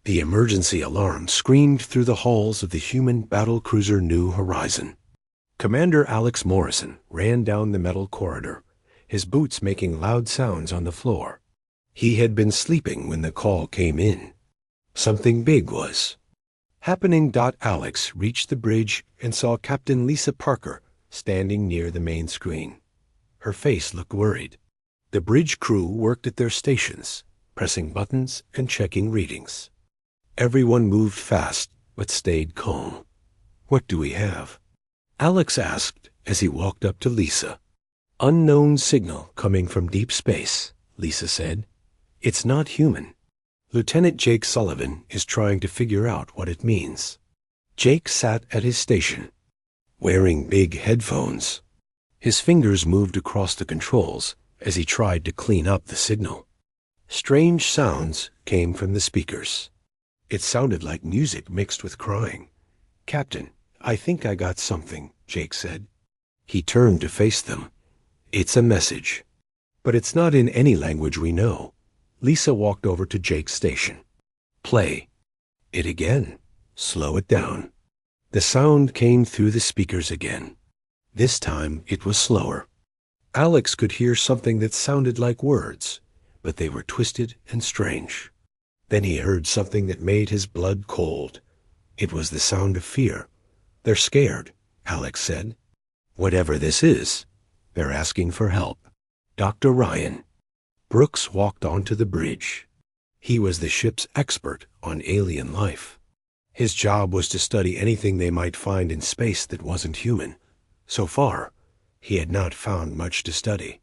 The emergency alarm screamed through the halls of the human battlecruiser New Horizon. Commander Alex Morrison ran down the metal corridor, his boots making loud sounds on the floor. He had been sleeping when the call came in. Something big was happening. Alex reached the bridge and saw Captain Lisa Parker standing near the main screen. Her face looked worried. The bridge crew worked at their stations, pressing buttons and checking readings. Everyone moved fast, but stayed calm. "What do we have?" Alex asked as he walked up to Lisa. "Unknown signal coming from deep space," Lisa said. "It's not human. Lieutenant Jake Sullivan is trying to figure out what it means." Jake sat at his station, wearing big headphones. His fingers moved across the controls as he tried to clean up the signal. Strange sounds came from the speakers. It sounded like music mixed with crying. "Captain, I think I got something," Jake said. He turned to face them. "It's a message. But it's not in any language we know." Lisa walked over to Jake's station. "Play it again. Slow it down." The sound came through the speakers again. This time it was slower. Alex could hear something that sounded like words, but they were twisted and strange. Then he heard something that made his blood cold. It was the sound of fear. "They're scared," Alex said. "Whatever this is, they're asking for help." Dr. Ryan. Brooks walked onto the bridge. He was the ship's expert on alien life. His job was to study anything they might find in space that wasn't human. So far, he had not found much to study.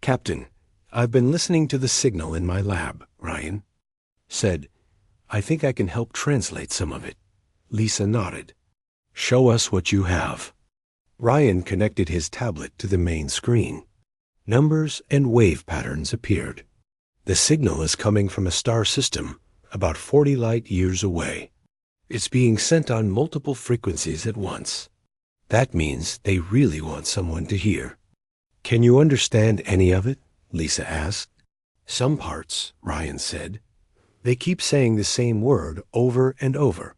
"Captain, I've been listening to the signal in my lab," Ryan said. "I think I can help translate some of it." Lisa nodded. "Show us what you have." Ryan connected his tablet to the main screen. Numbers and wave patterns appeared. "The signal is coming from a star system about 40 light years away. It's being sent on multiple frequencies at once. That means they really want someone to hear." "Can you understand any of it?" Lisa asked. "Some parts," Ryan said. "They keep saying the same word over and over.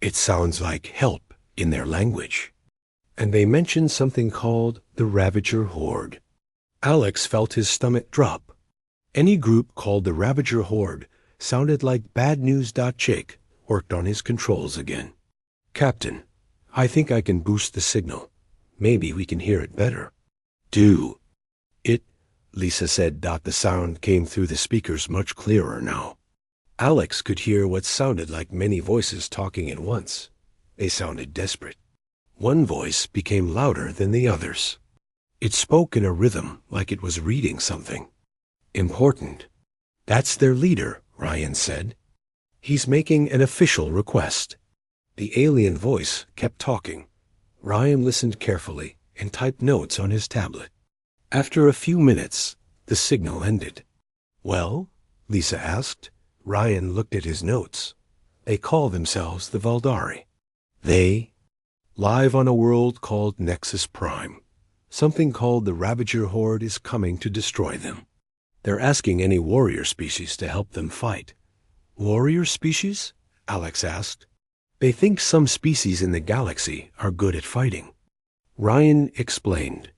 It sounds like help in their language. And they mention something called the Ravager Horde." Alex felt his stomach drop. Any group called the Ravager Horde sounded like bad news. Jake worked on his controls again. "Captain, I think I can boost the signal. Maybe we can hear it better." "Do it," Lisa said. The sound came through the speakers much clearer now. Alex could hear what sounded like many voices talking at once. They sounded desperate. One voice became louder than the others. It spoke in a rhythm like it was reading something important. "That's their leader," Ryan said. "He's making an official request." The alien voice kept talking. Ryan listened carefully and typed notes on his tablet. After a few minutes, the signal ended. "Well?" Lisa asked. Ryan looked at his notes. "They call themselves the Valdari. They live on a world called Nexus Prime. Something called the Ravager Horde is coming to destroy them. They're asking any warrior species to help them fight." "Warrior species?" Alex asked. "They think some species in the galaxy are good at fighting." Ryan explained.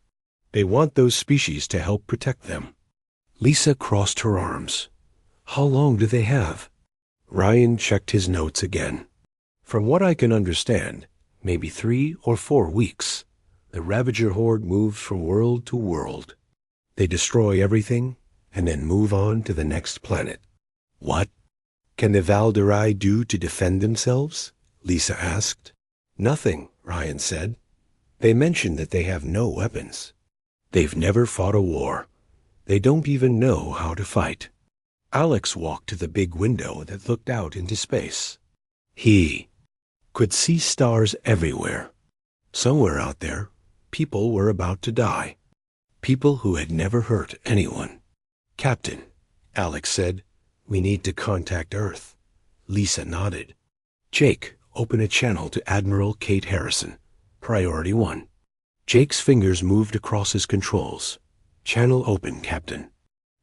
"They want those species to help protect them." Lisa crossed her arms. "How long do they have?" Ryan checked his notes again. "From what I can understand, maybe 3 or 4 weeks. The Ravager Horde moves from world to world. They destroy everything and then move on to the next planet." "What can the Valdari do to defend themselves?" Lisa asked. "Nothing," Ryan said. "They mentioned that they have no weapons. They've never fought a war. They don't even know how to fight." Alex walked to the big window that looked out into space. He could see stars everywhere. Somewhere out there, people were about to die. People who had never hurt anyone. "Captain," Alex said, "we need to contact Earth." Lisa nodded. "Jake, open a channel to Admiral Kate Harrison. Priority 1. Jake's fingers moved across his controls. "Channel open, Captain."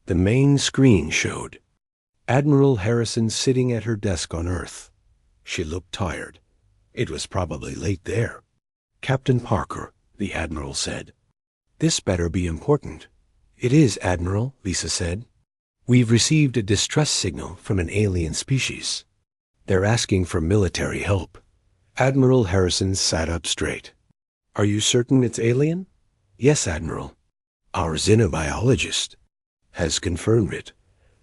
The main screen showed. Admiral Harrison sitting at her desk on Earth. She looked tired. It was probably late there. Captain Parker, the Admiral said. This better be important. It is, Admiral, Lisa said. We've received a distress signal from an alien species. They're asking for military help. Admiral Harrison sat up straight. Are you certain it's alien? Yes, Admiral. Our xenobiologist has confirmed it.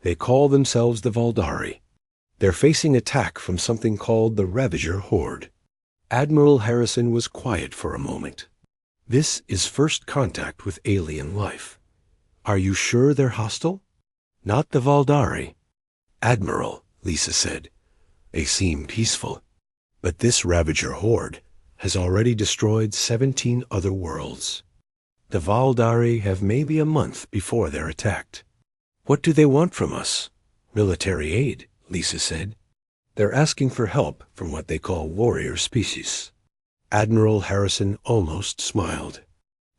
They call themselves the Valdari. They're facing attack from something called the Ravager Horde. Admiral Harrison was quiet for a moment. This is first contact with alien life. Are you sure they're hostile? Not the Valdari. Admiral, Lisa said. They seem peaceful. But this Ravager Horde has already destroyed 17 other worlds. The Valdari have maybe a month before they're attacked. What do they want from us? Military aid, Lisa said. They're asking for help from what they call warrior species. Admiral Harrison almost smiled.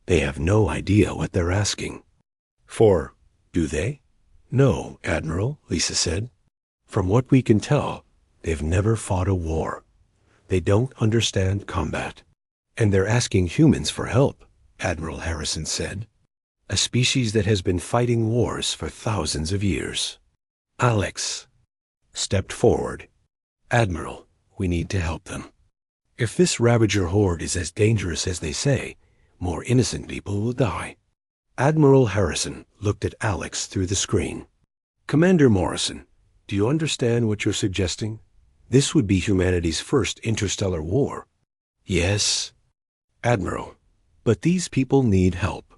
They have no idea what they're asking. For, do they? No, Admiral, Lisa said. From what we can tell, they've never fought a war. They don't understand combat. And they're asking humans for help, Admiral Harrison said. A species that has been fighting wars for thousands of years. Alex stepped forward. Admiral, we need to help them. If this Ravager Horde is as dangerous as they say, more innocent people will die. Admiral Harrison looked at Alex through the screen. Commander Morrison, do you understand what you're suggesting? This would be humanity's first interstellar war. Yes, Admiral, but these people need help,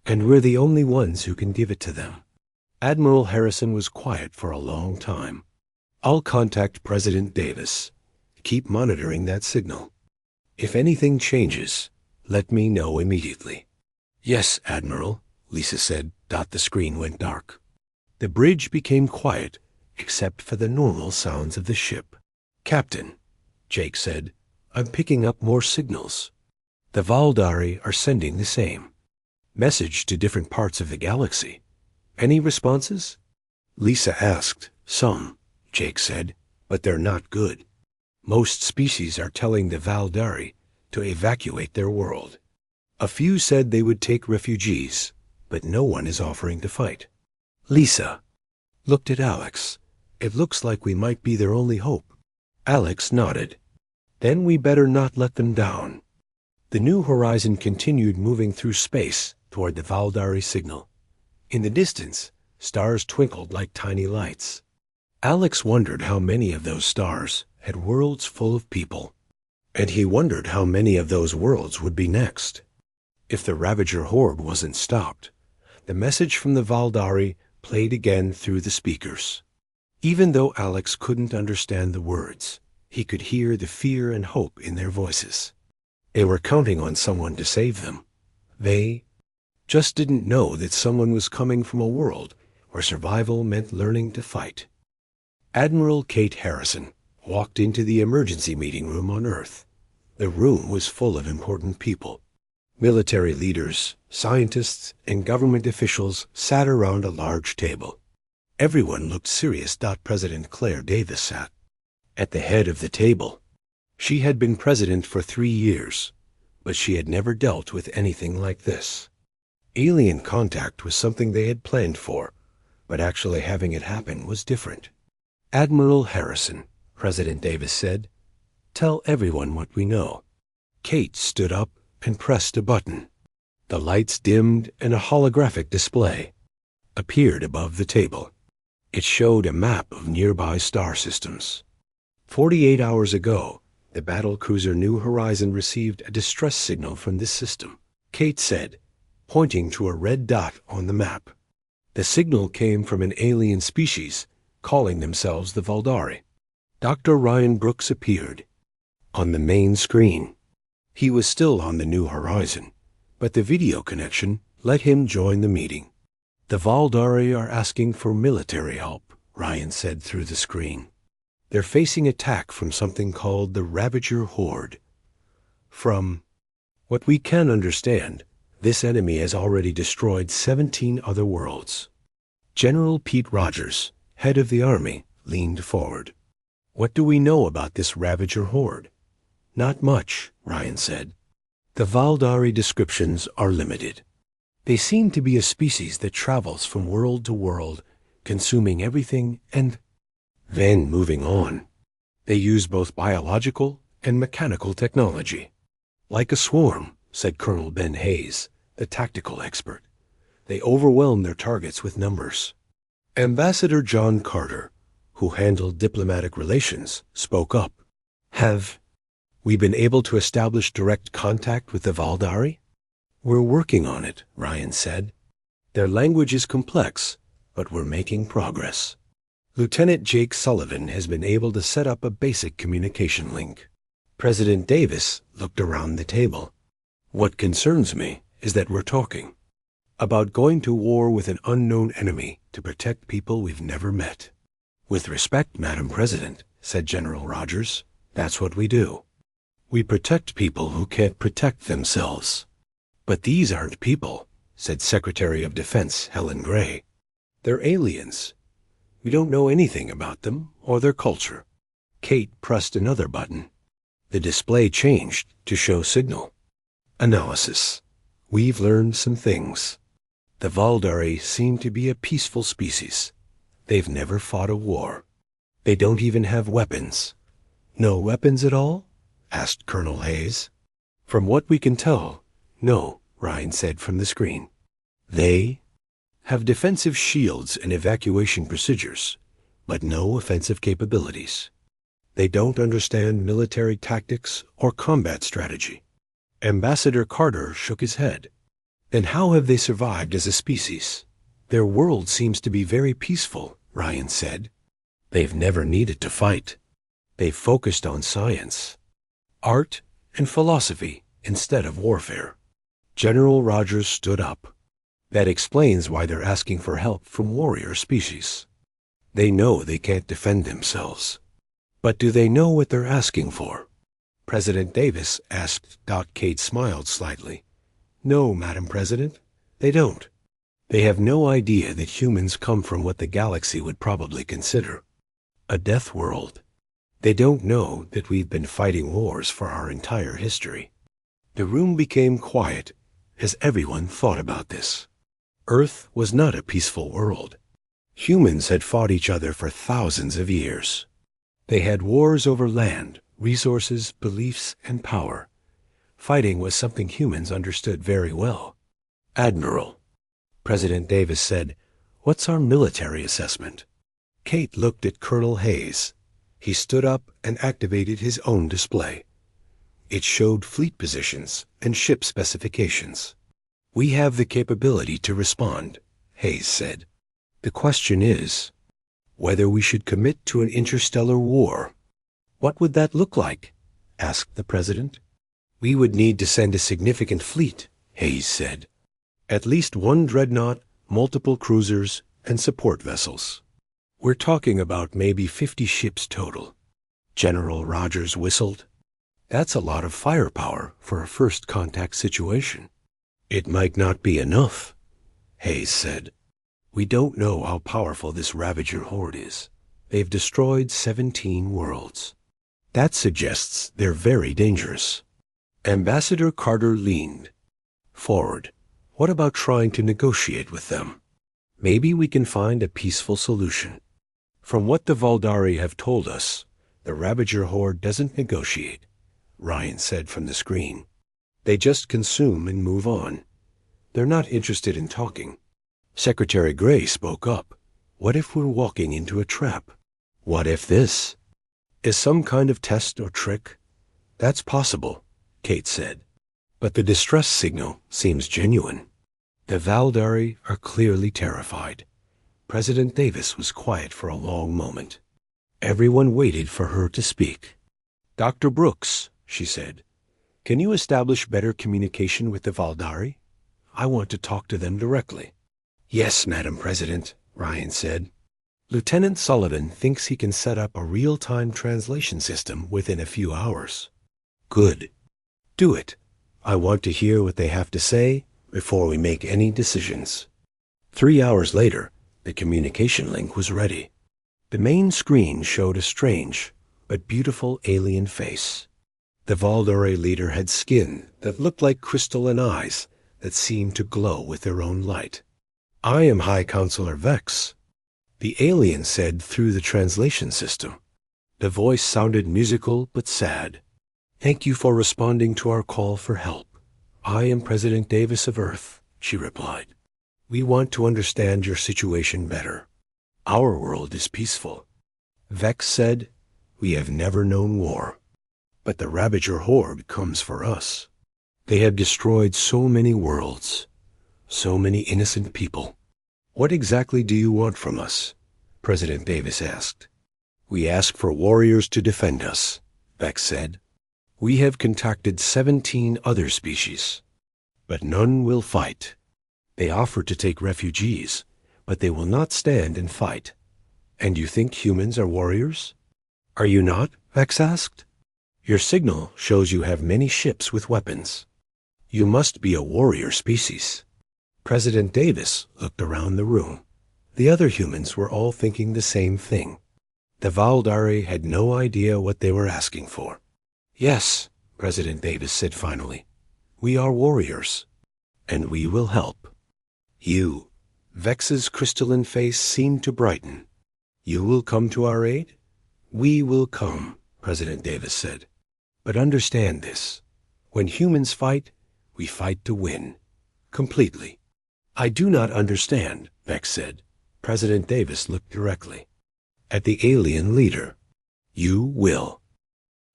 and we're the only ones who can give it to them. Admiral Harrison was quiet for a long time. I'll contact President Davis. Keep monitoring that signal. If anything changes, let me know immediately. Yes, Admiral, Lisa said. The screen went dark. The bridge became quiet, except for the normal sounds of the ship. Captain, Jake said, I'm picking up more signals. The Valdari are sending the same. Message to different parts of the galaxy. Any responses? Lisa asked. Some, Jake said, but they're not good. Most species are telling the Valdari to evacuate their world. A few said they would take refugees, but no one is offering to fight. Lisa looked at Alex. It looks like we might be their only hope. Alex nodded. Then we better not let them down. The New Horizon continued moving through space toward the Valdari signal. In the distance, stars twinkled like tiny lights. Alex wondered how many of those stars had worlds full of people, and he wondered how many of those worlds would be next. If the Ravager Horde wasn't stopped, the message from the Valdari played again through the speakers. Even though Alex couldn't understand the words, he could hear the fear and hope in their voices. They were counting on someone to save them. They just didn't know that someone was coming from a world where survival meant learning to fight. Admiral Kate Harrison walked into the emergency meeting room on Earth. The room was full of important people. Military leaders, scientists, and government officials sat around a large table. Everyone looked serious. President Claire Davis sat at the head of the table. She had been president for 3 years, but she had never dealt with anything like this. Alien contact was something they had planned for, but actually having it happen was different. Admiral Harrison, President Davis said, tell everyone what we know. Kate stood up and pressed a button. The lights dimmed and a holographic display appeared above the table. It showed a map of nearby star systems. 48 hours ago, the battlecruiser New Horizon received a distress signal from this system, Kate said, pointing to a red dot on the map. The signal came from an alien species calling themselves the Valdari. Dr. Ryan Brooks appeared on the main screen. He was still on the New Horizon, but the video connection let him join the meeting. The Valdari are asking for military help, Ryan said through the screen. They're facing attack from something called the Ravager Horde. From what we can understand, this enemy has already destroyed 17 other worlds. General Pete Rogers, head of the army, leaned forward. "What do we know about this Ravager horde?" "Not much," Ryan said. "The Valdari descriptions are limited. They seem to be a species that travels from world to world, consuming everything and then moving on. They use both biological and mechanical technology." "Like a swarm," said Colonel Ben Hayes, the tactical expert. "They overwhelm their targets with numbers." Ambassador John Carter, who handled diplomatic relations, spoke up. "Have we been able to establish direct contact with the Valdari?" "We're working on it," Ryan said. "Their language is complex, but we're making progress. Lieutenant Jake Sullivan has been able to set up a basic communication link." President Davis looked around the table. "What concerns me is that we're talking about going to war with an unknown enemy to protect people we've never met." "With respect, Madam President," said General Rogers, "that's what we do. We protect people who can't protect themselves." "But these aren't people," said Secretary of Defense Helen Gray. "They're aliens. We don't know anything about them or their culture." Kate pressed another button. The display changed to show signal. "Analysis. We've learned some things. The Valdari seem to be a peaceful species. They've never fought a war. They don't even have weapons." "No weapons at all?" asked Colonel Hayes. "From what we can tell, no," Ryan said from the screen. "They have defensive shields and evacuation procedures, but no offensive capabilities. They don't understand military tactics or combat strategy." Ambassador Carter shook his head. "Then how have they survived as a species?" "Their world seems to be very peaceful," Ryan said. "They've never needed to fight. They've focused on science, art, and philosophy instead of warfare." General Rogers stood up. "That explains why they're asking for help from warrior species. They know they can't defend themselves." "But do they know what they're asking for?" President Davis asked. Kate smiled slightly. "No, Madam President, they don't. They have no idea that humans come from what the galaxy would probably consider a death world. They don't know that we've been fighting wars for our entire history." The room became quiet as everyone thought about this. Earth was not a peaceful world. Humans had fought each other for thousands of years. They had wars over land, resources, beliefs, and power. Fighting was something humans understood very well. "Admiral," President Davis said, "what's our military assessment?" Kate looked at Colonel Hayes. He stood up and activated his own display. It showed fleet positions and ship specifications. "We have the capability to respond," Hayes said. "The question is whether we should commit to an interstellar war." "What would that look like?" asked the President. "We would need to send a significant fleet," Hayes said. "At least one dreadnought, multiple cruisers, and support vessels. We're talking about maybe 50 ships total." General Rogers whistled. "That's a lot of firepower for a first contact situation." "It might not be enough," Hayes said. "We don't know how powerful this Ravager horde is. They've destroyed 17 worlds. That suggests they're very dangerous." Ambassador Carter leaned forward. "What about trying to negotiate with them? Maybe we can find a peaceful solution. From what the Valdari have told us, the Ravager horde doesn't negotiate," Ryan said from the screen. "They just consume and move on. They're not interested in talking." Secretary Gray spoke up. "What if we're walking into a trap? What if this is some kind of test or trick?" "That's possible," Kate said. "But the distress signal seems genuine. The Valdari are clearly terrified." President Davis was quiet for a long moment. Everyone waited for her to speak. "Dr. Brooks," she said, "can you establish better communication with the Valdari? I want to talk to them directly." "Yes, Madam President," Ryan said. "Lieutenant Sullivan thinks he can set up a real-time translation system within a few hours." "Good. Do it. I want to hear what they have to say before we make any decisions." 3 hours later, the communication link was ready. The main screen showed a strange but beautiful alien face. The Valdore leader had skin that looked like crystalline eyes that seemed to glow with their own light. "I am High Counselor Vex," the alien said through the translation system. The voice sounded musical but sad. "Thank you for responding to our call for help. I am President Davis of Earth," she replied. "We want to understand your situation better. Our world is peaceful." Vex said, "We have never known war. But the Ravager Horde comes for us. They have destroyed so many worlds, so many innocent people." "What exactly do you want from us?" President Davis asked. "We ask for warriors to defend us," Vex said. "We have contacted 17 other species, but none will fight. They offer to take refugees, but they will not stand and fight." "And you think humans are warriors?" "Are you not?" Vex asked. "Your signal shows you have many ships with weapons. You must be a warrior species." President Davis looked around the room. The other humans were all thinking the same thing. The Valdare had no idea what they were asking for. "Yes," President Davis said finally, "we are warriors, and we will help." "You," Vex's crystalline face seemed to brighten. "You will come to our aid?" "We will come," President Davis said. "But understand this. When humans fight, we fight to win. Completely." "I do not understand," Vex said. President Davis looked directly at the alien leader. "You will."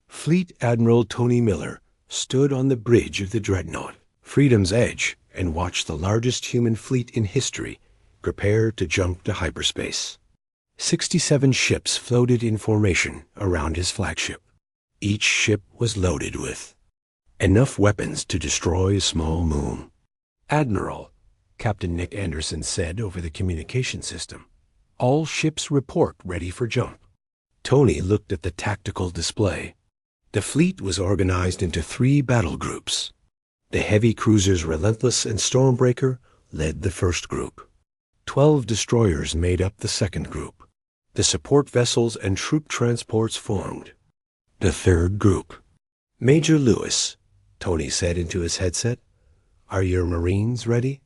Fleet Admiral Tony Miller stood on the bridge of the dreadnought, Freedom's Edge, and watched the largest human fleet in history prepare to jump to hyperspace. 67 ships floated in formation around his flagship. Each ship was loaded with enough weapons to destroy a small moon. "Admiral," Captain Nick Anderson said over the communication system, "all ships report ready for jump." Tony looked at the tactical display. The fleet was organized into 3 battle groups. The heavy cruisers Relentless and Stormbreaker led the first group. 12 destroyers made up the second group. The support vessels and troop transports formed the third group. "Major Lewis," Tony said into his headset, "are your Marines ready?"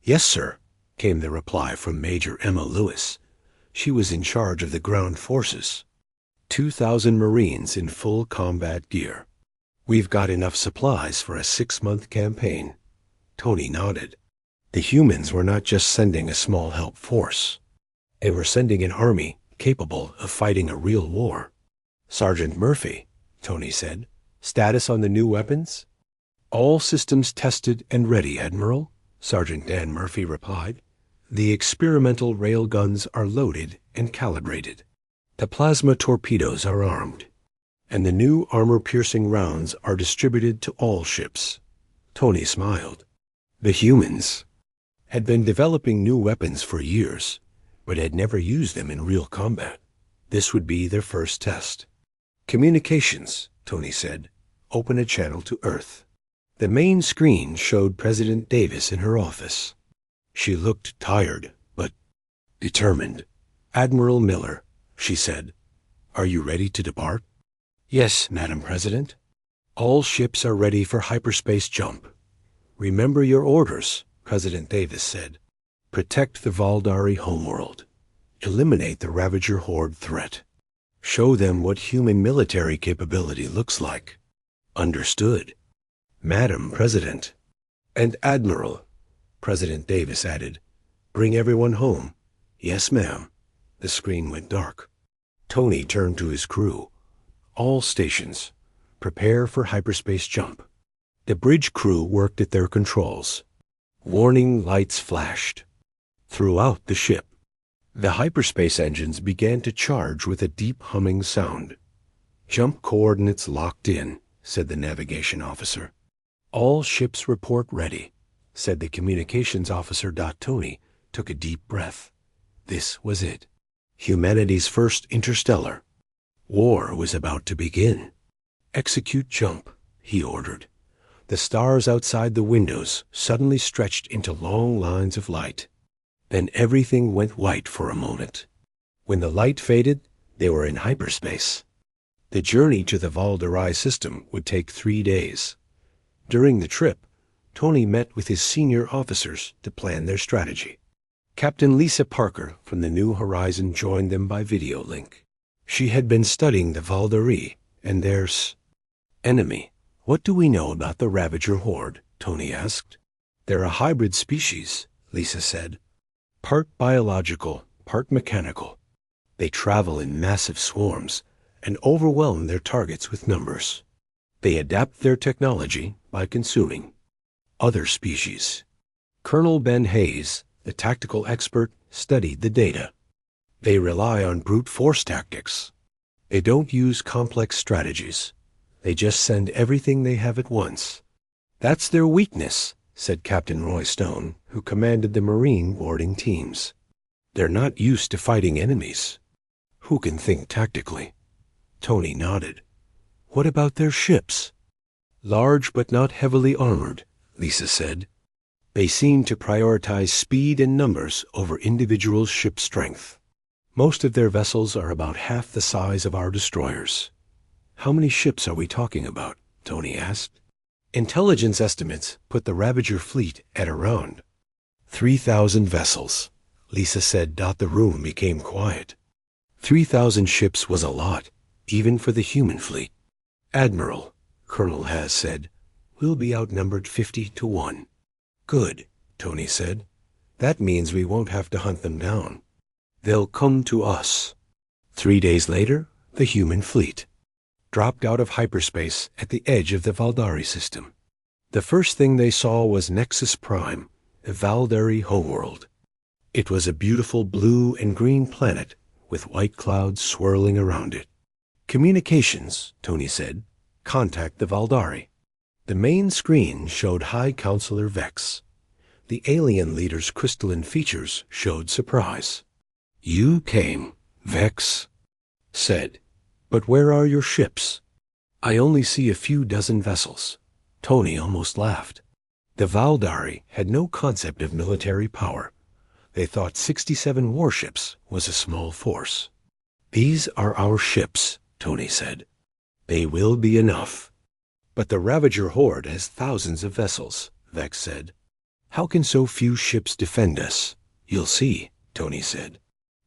"Yes, sir," came the reply from Major Emma Lewis. She was in charge of the ground forces. 2,000 Marines in full combat gear. "We've got enough supplies for a 6-month campaign." Tony nodded. The humans were not just sending a small help force. They were sending an army capable of fighting a real war. "Sergeant Murphy," Tony said, "status on the new weapons?" "All systems tested and ready, Admiral," Sergeant Dan Murphy replied. "The experimental railguns are loaded and calibrated. The plasma torpedoes are armed, and the new armor-piercing rounds are distributed to all ships." Tony smiled. The humans had been developing new weapons for years, but had never used them in real combat. This would be their first test. "Communications," Tony said. "Open a channel to Earth." The main screen showed President Davis in her office. She looked tired, but determined. "Admiral Miller," she said, "are you ready to depart?" "Yes, Madam President. All ships are ready for hyperspace jump." "Remember your orders," President Davis said. "Protect the Valdare homeworld. Eliminate the Ravager Horde threat. Show them what human military capability looks like." "Understood, Madam President." "And Admiral," President Davis added, "bring everyone home." "Yes, ma'am." The screen went dark. Tony turned to his crew. "All stations, prepare for hyperspace jump." The bridge crew worked at their controls. Warning lights flashed throughout the ship. The hyperspace engines began to charge with a deep humming sound. "Jump coordinates locked in," said the navigation officer. "All ships report ready," said the communications officer. Tony took a deep breath. This was it. Humanity's first interstellar. War was about to begin. "Execute jump," he ordered. The stars outside the windows suddenly stretched into long lines of light. Then everything went white for a moment. When the light faded, they were in hyperspace. The journey to the Valderai system would take 3 days. During the trip, Tony met with his senior officers to plan their strategy. Captain Lisa Parker from the New Horizon joined them by video link. She had been studying the Valderai and their enemy. "What do we know about the Ravager Horde?" Tony asked. "They're a hybrid species," Lisa said. "Part biological, part mechanical. They travel in massive swarms and overwhelm their targets with numbers. They adapt their technology by consuming other species." Colonel Ben Hayes, the tactical expert, studied the data. "They rely on brute force tactics. They don't use complex strategies. They just send everything they have at once. That's their weakness," said Captain Roy Stone, who commanded the Marine boarding teams. "They're not used to fighting enemies. Who can think tactically?" Tony nodded. "What about their ships?" "Large but not heavily armored," Lisa said. "They seem to prioritize speed and numbers over individual ship strength. Most of their vessels are about half the size of our destroyers." "How many ships are we talking about?" Tony asked. "Intelligence estimates put the Ravager fleet at around 3,000 vessels," Lisa said. The room became quiet. 3,000 ships was a lot, even for the human fleet. "Admiral," Colonel Haas said, "we'll be outnumbered 50-1. "Good," Tony said. "That means we won't have to hunt them down. They'll come to us." 3 days later, the human fleet dropped out of hyperspace at the edge of the Valderai system. The first thing they saw was Nexus Prime, the Valderai homeworld. It was a beautiful blue and green planet with white clouds swirling around it. "Communications," Tony said. "Contact the Valderai." The main screen showed High Counselor Vex. The alien leader's crystalline features showed surprise. "You came," Vex said. "But where are your ships?" "I only see a few dozen vessels." Tony almost laughed. The Valderai had no concept of military power. They thought 67 warships was a small force. "These are our ships," Tony said. "They will be enough." "But the Ravager Horde has thousands of vessels," Vex said. "How can so few ships defend us?" "You'll see," Tony said.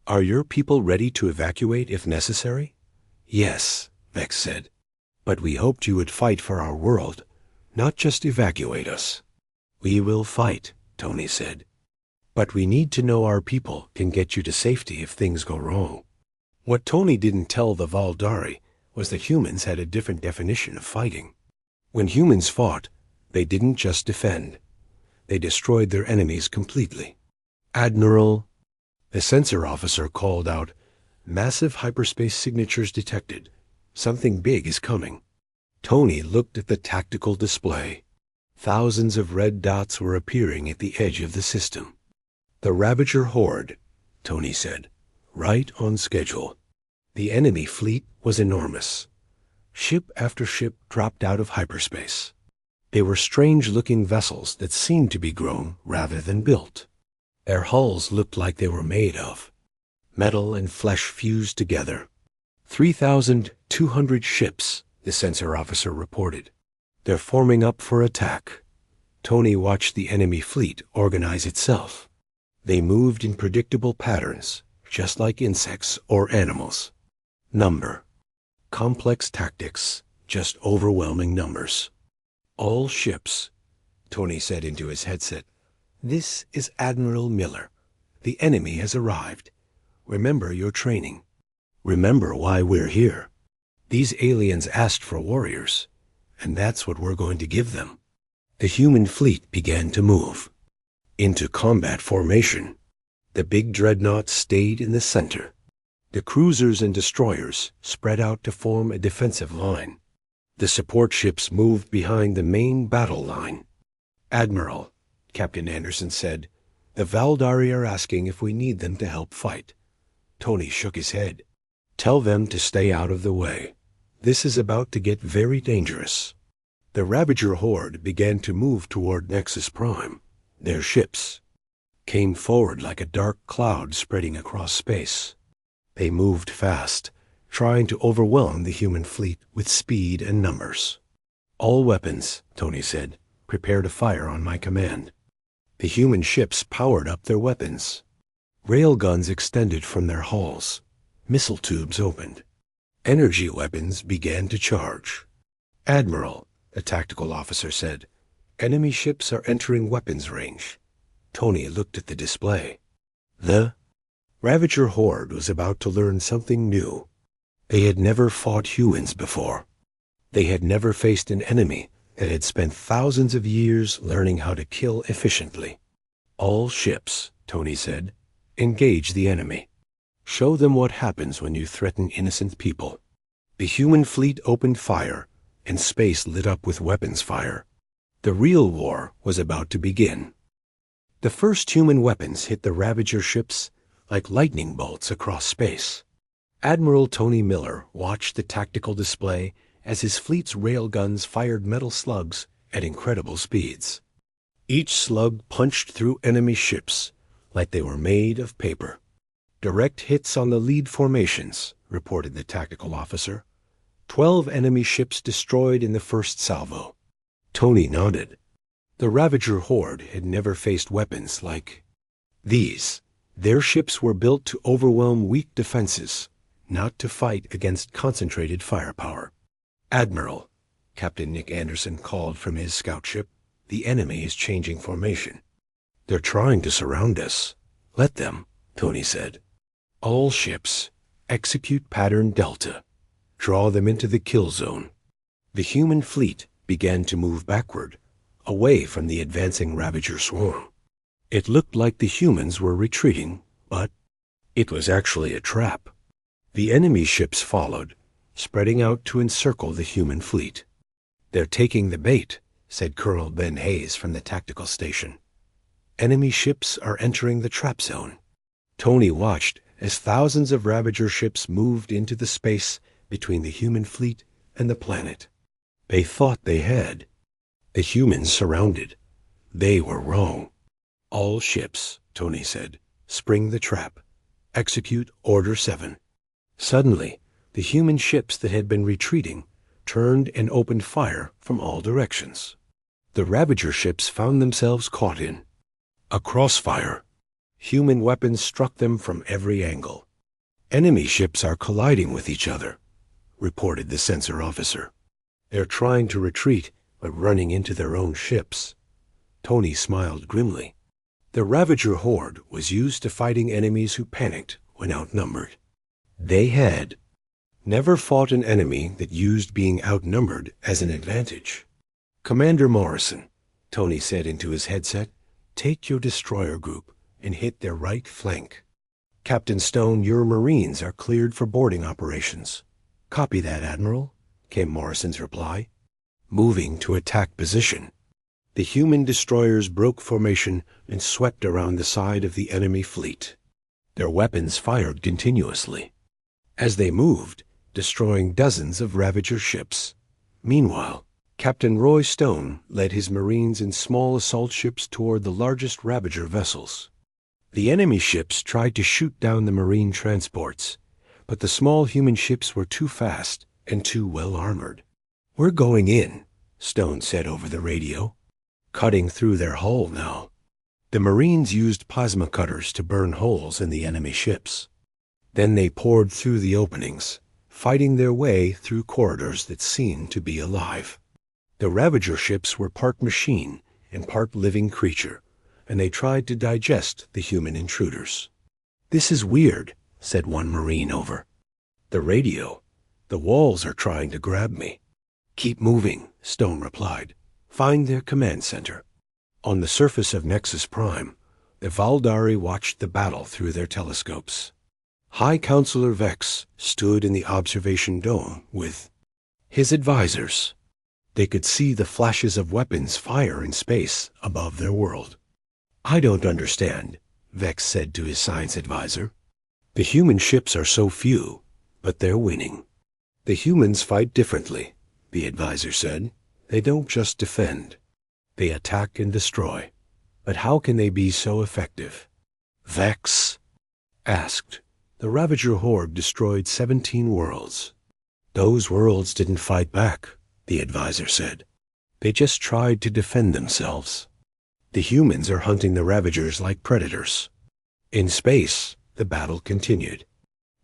"Are your people ready to evacuate if necessary?" "Yes," Vex said. "But we hoped you would fight for our world, not just evacuate us." "We will fight," Tony said. "But we need to know our people can get you to safety if things go wrong." What Tony didn't tell the Valderai was that humans had a different definition of fighting. When humans fought, they didn't just defend. They destroyed their enemies completely. "Admiral," the sensor officer called out, "massive hyperspace signatures detected. Something big is coming." Tony looked at the tactical display. Thousands of red dots were appearing at the edge of the system. "The Ravager Horde," Tony said. "Right on schedule." The enemy fleet was enormous. Ship after ship dropped out of hyperspace. They were strange-looking vessels that seemed to be grown rather than built. Their hulls looked like they were made of metal and flesh fused together. 3,200 ships, the sensor officer reported. "They're forming up for attack." Tony watched the enemy fleet organize itself. They moved in predictable patterns, just like insects or animals. Number. Complex tactics, just overwhelming numbers. "All ships," Tony said into his headset. "This is Admiral Miller. The enemy has arrived. Remember your training. Remember why we're here. These aliens asked for warriors, and that's what we're going to give them." The human fleet began to move into combat formation. The big dreadnought stayed in the center. The cruisers and destroyers spread out to form a defensive line. The support ships moved behind the main battle line. "Admiral," Captain Anderson said, "the Valderai are asking if we need them to help fight." Tony shook his head. "Tell them to stay out of the way. This is about to get very dangerous." The Ravager Horde began to move toward Nexus Prime. Their ships came forward like a dark cloud spreading across space. They moved fast, trying to overwhelm the human fleet with speed and numbers. "All weapons," Tony said. "Prepare to fire on my command." The human ships powered up their weapons. Railguns extended from their hulls. Missile tubes opened. Energy weapons began to charge. "Admiral," a tactical officer said, "enemy ships are entering weapons range." Tony looked at the display. The Ravager Horde was about to learn something new. They had never fought humans before. They had never faced an enemy that had spent thousands of years learning how to kill efficiently. "All ships," Tony said, "engage the enemy. Show them what happens when you threaten innocent people." The human fleet opened fire, and space lit up with weapons fire. The real war was about to begin. The first human weapons hit the Ravager ships like lightning bolts across space. Admiral Tony Miller watched the tactical display as his fleet's railguns fired metal slugs at incredible speeds. Each slug punched through enemy ships like they were made of paper. "Direct hits on the lead formations," reported the tactical officer. 12 enemy ships destroyed in the first salvo. Tony nodded. The Ravager Horde had never faced weapons like these. Their ships were built to overwhelm weak defenses, not to fight against concentrated firepower. "Admiral," Captain Nick Anderson called from his scout ship, "the enemy is changing formation." "They're trying to surround us." "Let them," Tony said. "All ships, execute pattern Delta. Draw them into the kill zone." The human fleet began to move backward, away from the advancing Ravager swarm. It looked like the humans were retreating, but it was actually a trap. The enemy ships followed, spreading out to encircle the human fleet. "They're taking the bait," said Colonel Ben Hayes from the tactical station. "Enemy ships are entering the trap zone." Tony watched as thousands of Ravager ships moved into the space between the human fleet and the planet. They thought they had. The humans surrounded. They were wrong. "All ships," Tony said, "spring the trap. Execute Order 7. Suddenly, the human ships that had been retreating turned and opened fire from all directions. The Ravager ships found themselves caught in a crossfire. Human weapons struck them from every angle. "Enemy ships are colliding with each other," reported the sensor officer. "They're trying to retreat, but running into their own ships." Tony smiled grimly. The Ravager Horde was used to fighting enemies who panicked when outnumbered. They had never fought an enemy that used being outnumbered as an advantage. "Commander Morrison," Tony said into his headset, "take your destroyer group and hit their right flank." "Captain Stone, your Marines are cleared for boarding operations." "Copy that, Admiral," came Morrison's reply. Moving to attack position. The human destroyers broke formation and swept around the side of the enemy fleet. Their weapons fired continuously as they moved, destroying dozens of Ravager ships. Meanwhile, Captain Roy Stone led his Marines in small assault ships toward the largest Ravager vessels. The enemy ships tried to shoot down the Marine transports, but the small human ships were too fast and too well armored. "We're going in," Stone said over the radio. "Cutting through their hull now." The Marines used plasma cutters to burn holes in the enemy ships. Then they poured through the openings, fighting their way through corridors that seemed to be alive. The Ravager ships were part machine and part living creature, and they tried to digest the human intruders. "This is weird," said one Marine over the radio. "The walls are trying to grab me." "Keep moving," Stone replied. "Find their command center." On the surface of Nexus Prime, the Valdari watched the battle through their telescopes. High Counselor Vex stood in the observation dome with his advisors. They could see the flashes of weapons fire in space above their world. "I don't understand," Vex said to his science advisor. "The human ships are so few, but they're winning." "The humans fight differently," the advisor said. "They don't just defend. They attack and destroy. But how can they be so effective?" Vex asked, The Ravager horde destroyed 17 worlds. Those worlds didn't fight back, the advisor said. They just tried to defend themselves. The humans are hunting the Ravagers like predators. In space, the battle continued.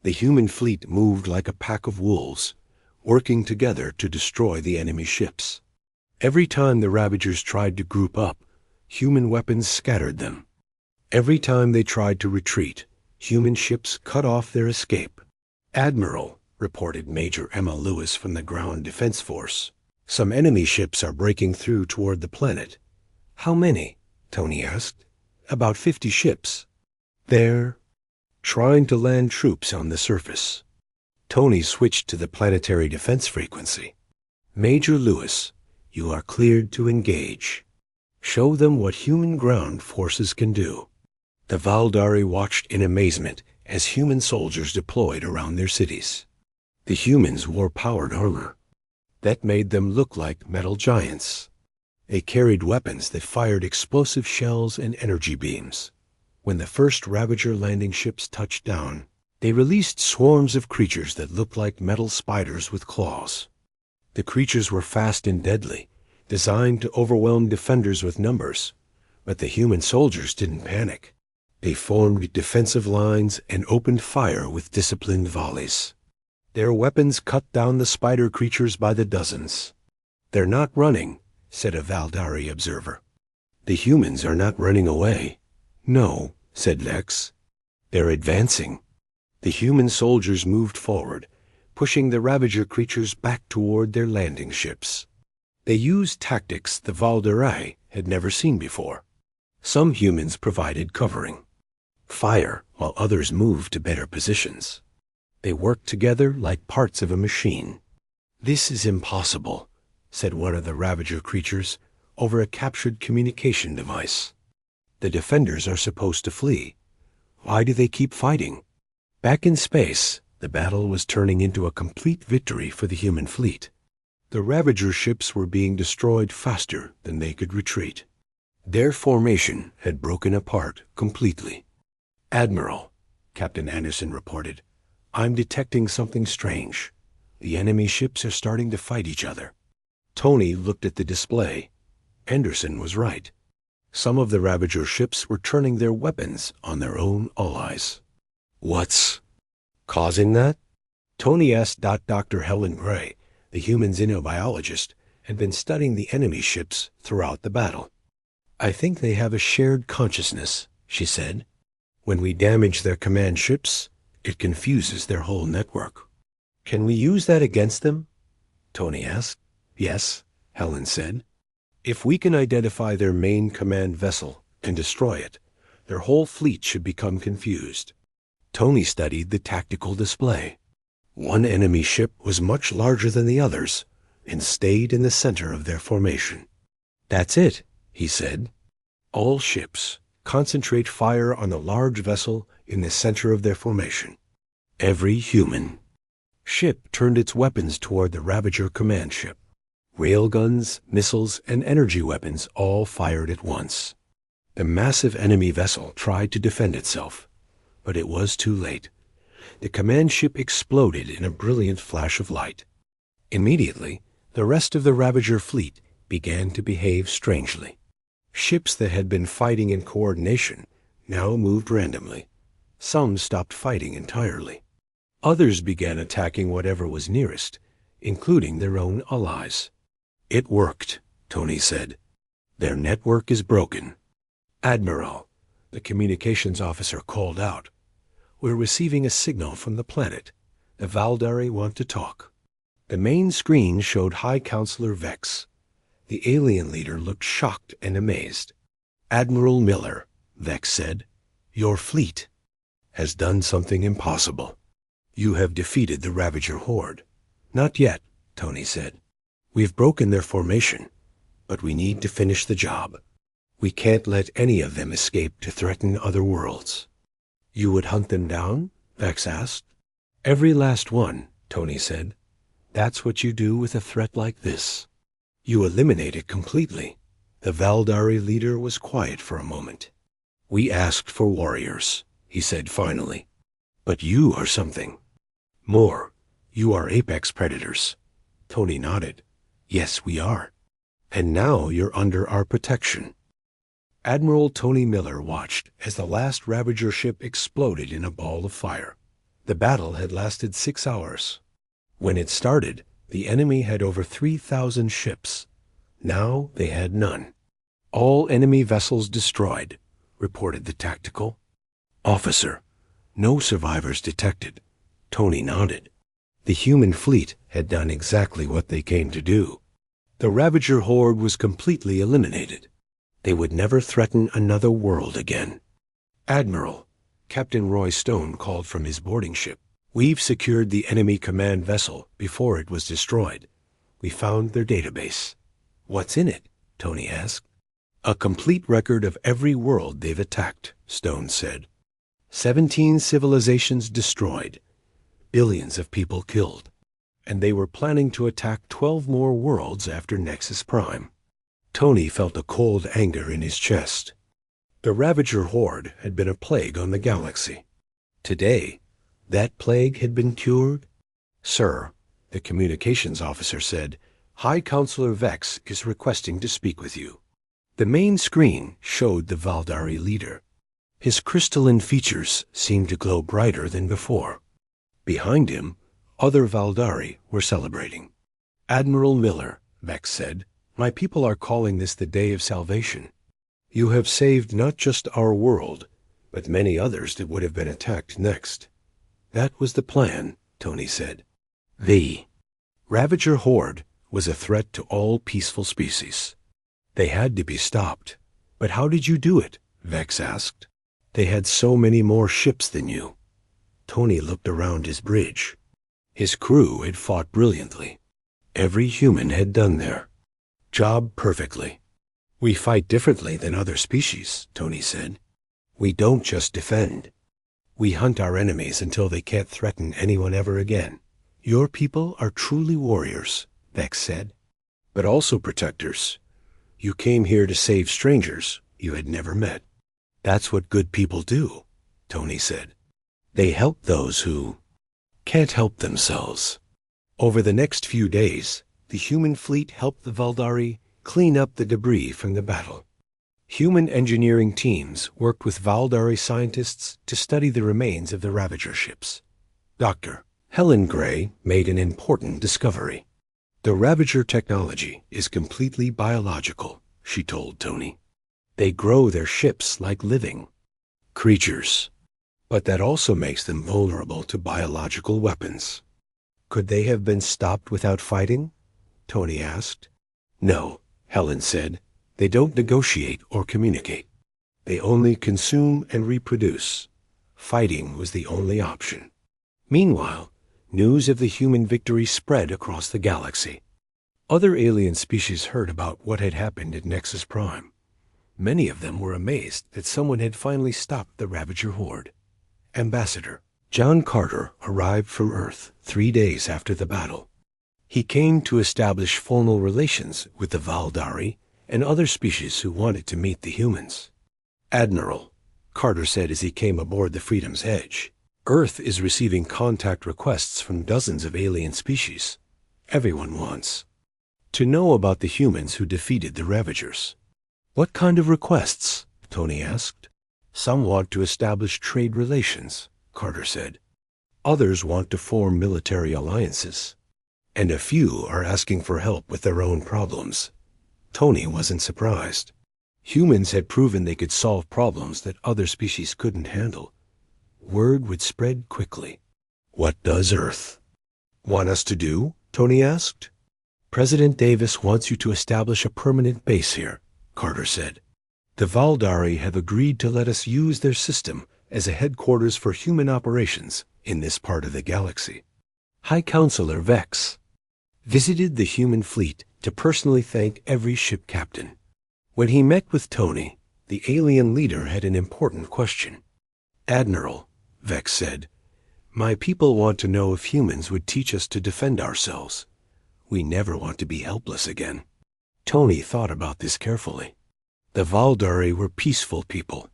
The human fleet moved like a pack of wolves, working together to destroy the enemy ships. Every time the Ravagers tried to group up, human weapons scattered them. Every time they tried to retreat, human ships cut off their escape. "Admiral," reported Major Emma Lewis from the Ground Defense Force, "some enemy ships are breaking through toward the planet." "How many?" Tony asked. "About 50 ships. They're trying to land troops on the surface." Tony switched to the planetary defense frequency. "Major Lewis, you are cleared to engage. Show them what human ground forces can do." The Valdari watched in amazement as human soldiers deployed around their cities. The humans wore powered armor. That made them look like metal giants. They carried weapons that fired explosive shells and energy beams. When the first Ravager landing ships touched down, they released swarms of creatures that looked like metal spiders with claws. The creatures were fast and deadly, designed to overwhelm defenders with numbers, but the human soldiers didn't panic. They formed defensive lines and opened fire with disciplined volleys. Their weapons cut down the spider creatures by the dozens. "They're not running," said a Valdari observer. "The humans are not running away." "No," said Lex. "They're advancing." The human soldiers moved forward, pushing the Ravager creatures back toward their landing ships. They used tactics the Valdari had never seen before. Some humans provided covering. Fire, while others moved to better positions. They worked together like parts of a machine. "This is impossible," said one of the Ravager creatures over a captured communication device. "The defenders are supposed to flee. Why do they keep fighting?" Back in space, the battle was turning into a complete victory for the human fleet. The Ravager ships were being destroyed faster than they could retreat. Their formation had broken apart completely. "Admiral," Captain Anderson reported, "I'm detecting something strange. The enemy ships are starting to fight each other." Tony looked at the display. Anderson was right. Some of the Ravager ships were turning their weapons on their own allies. "What's causing that?" Tony asked Dr. Helen Gray, the human xenobiologist, had been studying the enemy ships throughout the battle. "I think they have a shared consciousness," she said. "When we damage their command ships, it confuses their whole network." "Can we use that against them?" Tony asked. "Yes," Helen said. "If we can identify their main command vessel and destroy it, their whole fleet should become confused." Tony studied the tactical display. One enemy ship was much larger than the others and stayed in the center of their formation. "That's it," he said. "All ships concentrate fire on the large vessel in the center of their formation." Every human ship turned its weapons toward the Ravager command ship. Railguns, missiles, and energy weapons all fired at once. The massive enemy vessel tried to defend itself, but it was too late. The command ship exploded in a brilliant flash of light. Immediately, the rest of the Ravager fleet began to behave strangely. Ships that had been fighting in coordination now moved randomly. Some stopped fighting entirely. Others began attacking whatever was nearest, including their own allies. "It worked," Tony said. "Their network is broken." "Admiral," the communications officer called out, "we're receiving a signal from the planet. The Valdari want to talk." The main screen showed High Counselor Vex. The alien leader looked shocked and amazed. "Admiral Miller," Vex said, "your fleet has done something impossible. You have defeated the Ravager horde." "Not yet," Tony said. "We've broken their formation, but we need to finish the job. We can't let any of them escape to threaten other worlds." "You would hunt them down?" Vex asked. "Every last one," Tony said. "That's what you do with a threat like this. You eliminate it completely." The Valdari leader was quiet for a moment. "We asked for warriors," he said finally. But you are something. More. You are apex predators. Tony nodded. Yes, we are. And now you're under our protection. Admiral Tony Miller watched as the last Ravager ship exploded in a ball of fire. The battle had lasted 6 hours. When it started, the enemy had over 3,000 ships. Now they had none. All enemy vessels destroyed, reported the tactical officer. No survivors detected. Tony nodded. The human fleet had done exactly what they came to do. The Ravager horde was completely eliminated. They would never threaten another world again. Admiral, Captain Roy Stone called from his boarding ship. We've secured the enemy command vessel before it was destroyed. We found their database. What's in it? Tony asked. A complete record of every world they've attacked, Stone said. 17 civilizations destroyed. Billions of people killed. And they were planning to attack 12 more worlds after Nexus Prime. Tony felt a cold anger in his chest. The Ravager horde had been a plague on the galaxy. Today, that plague had been cured? Sir, the communications officer said, High Counselor Vex is requesting to speak with you. The main screen showed the Valdari leader. His crystalline features seemed to glow brighter than before. Behind him, other Valdari were celebrating. Admiral Miller, Vex said, my people are calling this the Day of Salvation. You have saved not just our world, but many others that would have been attacked next. That was the plan, Tony said. The Ravager horde was a threat to all peaceful species. They had to be stopped. But how did you do it? Vex asked. They had so many more ships than you. Tony looked around his bridge. His crew had fought brilliantly. Every human had done their job perfectly. We fight differently than other species, Tony said. We don't just defend. We hunt our enemies until they can't threaten anyone ever again. Your people are truly warriors, Vex said, but also protectors. You came here to save strangers you had never met. That's what good people do, Tony said. They help those who can't help themselves. Over the next few days, the human fleet helped the Valdari clean up the debris from the battle. Human engineering teams worked with Valdari scientists to study the remains of the Ravager ships. Dr. Helen Gray made an important discovery. The Ravager technology is completely biological, she told Tony. They grow their ships like living creatures. But that also makes them vulnerable to biological weapons. Could they have been stopped without fighting? Tony asked. No, Helen said. They don't negotiate or communicate. They only consume and reproduce. Fighting was the only option. Meanwhile, news of the human victory spread across the galaxy. Other alien species heard about what had happened at Nexus Prime. Many of them were amazed that someone had finally stopped the Ravager horde. Ambassador John Carter arrived from Earth 3 days after the battle. He came to establish formal relations with the Valdari and other species who wanted to meet the humans. Admiral, Carter said as he came aboard the Freedom's Edge, Earth is receiving contact requests from dozens of alien species. Everyone wants to know about the humans who defeated the Ravagers. What kind of requests? Tony asked. Some want to establish trade relations, Carter said. Others want to form military alliances. And a few are asking for help with their own problems. Tony wasn't surprised. Humans had proven they could solve problems that other species couldn't handle. Word would spread quickly. What does Earth want us to do? Tony asked. President Davis wants you to establish a permanent base here, Carter said. The Valdari have agreed to let us use their system as a headquarters for human operations in this part of the galaxy. High Counselor Vex visited the human fleet to personally thank every ship captain. When he met with Tony, the alien leader had an important question. Admiral, Vex said, my people want to know if humans would teach us to defend ourselves. We never want to be helpless again. Tony thought about this carefully. The Valdari were peaceful people.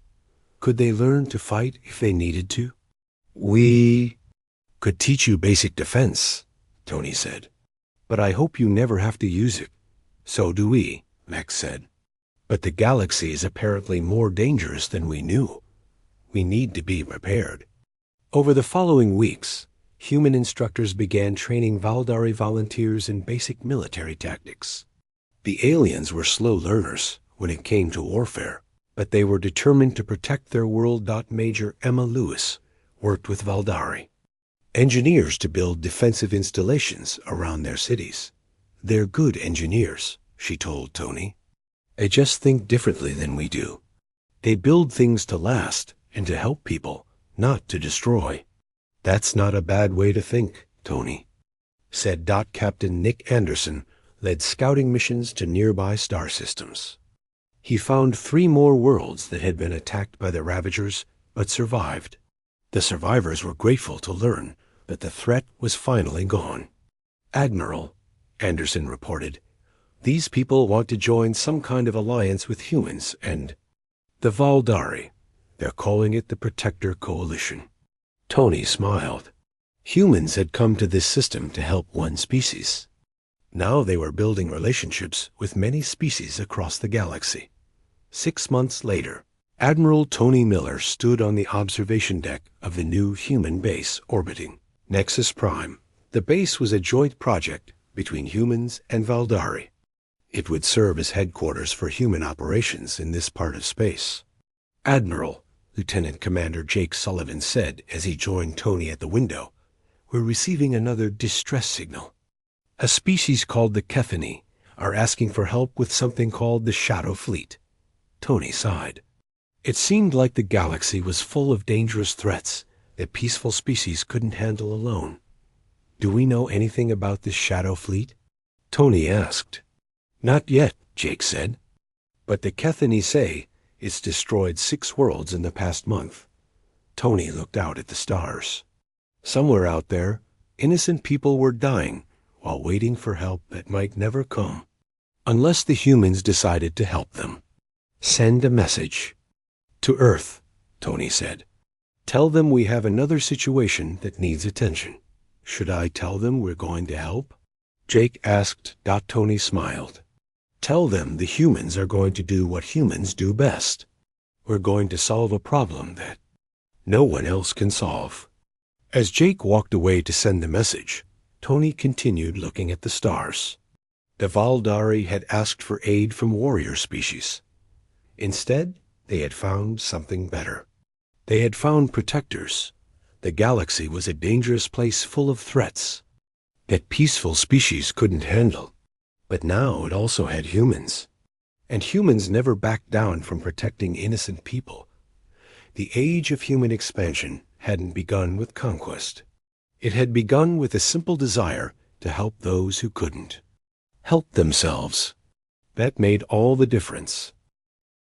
Could they learn to fight if they needed to? We could teach you basic defense, Tony said. But I hope you never have to use it. So do we, Max said. But the galaxy is apparently more dangerous than we knew. We need to be prepared. Over the following weeks, human instructors began training Valdari volunteers in basic military tactics. The aliens were slow learners when it came to warfare, but they were determined to protect their world. Major Emma Lewis worked with Valdari engineers to build defensive installations around their cities. They're good engineers, she told Tony. They just think differently than we do. They build things to last and to help people, not to destroy. That's not a bad way to think, Tony, said Captain Nick Anderson, led scouting missions to nearby star systems. He found 3 more worlds that had been attacked by the Ravagers but survived. The survivors were grateful to learn that the threat was finally gone. Admiral, Anderson reported, these people want to join some kind of alliance with humans and the Valdari. They're calling it the Protector Coalition. Tony smiled. Humans had come to this system to help one species. Now they were building relationships with many species across the galaxy. 6 months later, Admiral Tony Miller stood on the observation deck of the new human base orbiting Nexus Prime. The base was a joint project between humans and Valdari. It would serve as headquarters for human operations in this part of space. Admiral, Lieutenant Commander Jake Sullivan said as he joined Tony at the window, we're receiving another distress signal. A species called the Kethany are asking for help with something called the Shadow Fleet. Tony sighed. It seemed like the galaxy was full of dangerous threats that peaceful species couldn't handle alone. Do we know anything about this Shadow Fleet? Tony asked. Not yet, Jake said. But the Kethany say it's destroyed 6 worlds in the past month. Tony looked out at the stars. Somewhere out there, innocent people were dying while waiting for help that might never come, unless the humans decided to help them. Send a message. To Earth, Tony said. Tell them we have another situation that needs attention. Should I tell them we're going to help? Jake asked. Tony smiled. Tell them the humans are going to do what humans do best. We're going to solve a problem that no one else can solve. As Jake walked away to send the message, Tony continued looking at the stars. The Valdari had asked for aid from warrior species. Instead, they had found something better. They had found protectors. The galaxy was a dangerous place full of threats that peaceful species couldn't handle. But now it also had humans. And humans never backed down from protecting innocent people. The age of human expansion hadn't begun with conquest. It had begun with a simple desire to help those who couldn't help themselves. That made all the difference.